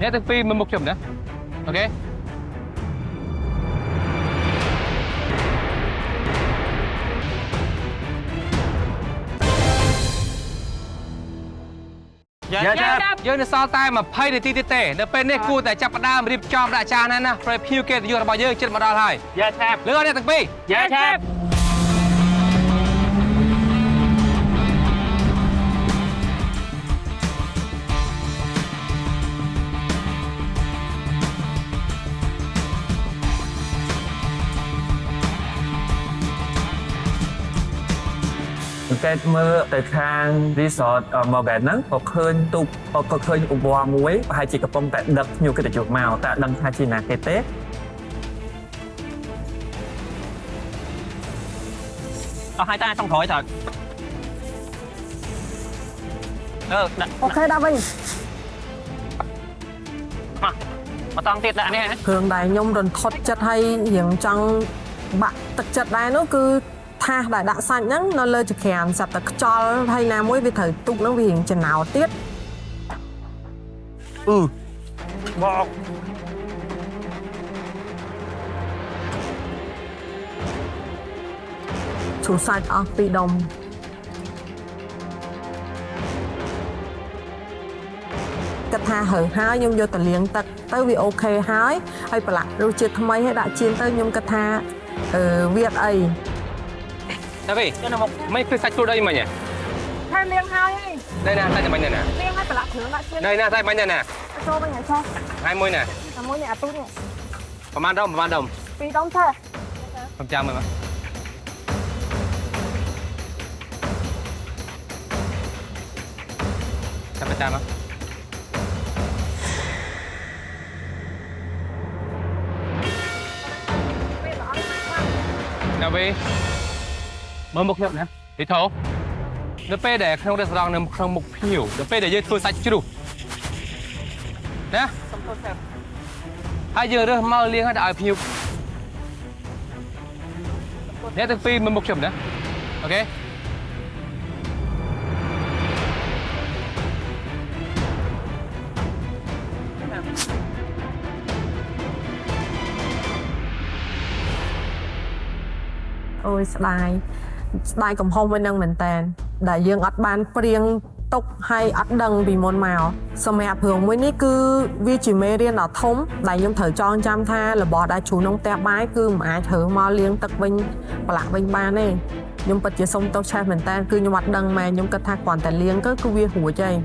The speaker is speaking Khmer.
អ្នកទាំងពីរមើលមុខខ្ញុំណាអូខេយើងនៅសល់តែ20នាទីទៀតទេនៅពេលនេះគួរតែចាប់ផ្ដើមរៀបចំដាក់ចានហើយណាព្រោះភីវកិត្តិយសរបស់យើងជិតមកដល់ហើយយ៉ាឆាប់លឿនអ្នកទាំងពីរយ៉ាឆាប់កែមើលទៅខាង resort មកបែបហ្នឹងក៏ឃើញទូកក៏ឃើញឧបករណ៍មួយប្រហែលជាកំពុងតែដឹកភ្ញៀវកិត្តិយសមកតែដឹងថាជាណាគេទេអស់ហើយតាចុងក្រោយតើអូខេដាក់វិញមកតង់ទៀតដាក់នេះហ៎គ្រឿងដែលខ្ញុំរន្ធត់ចិត្តហើយរៀងចង់បាក់ទឹកចិត្តដែរនោះគឺថាសដែលដាក់សាច់ហ្នឹងនៅលើចក្រានសាប់តែខ្ចល់ហើយណាមួយវាត្រូវទុកហ្នឹងវារៀងចំណោទៀតបកឈូសសាច់អស់2ដុំគិតថាហើយខ្ញុំយកទៅលាងទឹកទៅវាអូខេហើយប្រឡាក់រសជាតិថ្មីឲ្យដាក់ជៀនទៅខ្ញុំគិតថាវាអត់អីតែវិញមិនគឺសាច់ខ្លួនអីមិញថាលាងហើយណែណាសាច់មិញណែណាលាងឲ្យប្រឡាក់គ្រឿងដាក់ជៀនណែណាសាច់មិញណែណាចូលវិញហើយចុះហើយមួយណែមួយនេះអាទូនេះប្រហែលដុំ2ដុំទេខ្ញុំចាំមើលមកចាំចាំមកណាវិញមើលមុខខ្ញុំណាទីថោនៅពេលដែលក្នុងរេស្តូរ៉ង់នៅក្នុងមុខភ្ញៀវនៅពេលដែលយើងធ្វើសាច់ជ្រូកណាហើយយើងរើសមកលាងឲ្យដល់ឲ្យភ្ញៀវអ្នកទាំងពីរមើលមុខខ្ញុំណាអូខេអូយស្ដាយកំហុសមួយនឹងមែនតើដែលយើងអត់បានព្រៀងទុកហើយអត់ដឹងពីមុនមកសម្រាប់រឿងមួយនេះគឺវាជាមេរៀនដ៏ធំដែលខ្ញុំត្រូវចងចាំថារបស់ដែលជ្រូក្នុងផ្ទះបាយគឺមិនអាចរើមកលាងទឹកវិញប្រឡាក់វិញបានទេខ្ញុំពិតជាសុំទោសឆេះមែនតើគឺខ្ញុំអត់ដឹងម៉ែខ្ញុំគិតថាគ្រាន់តែលាងទៅគឺវារួចហើយ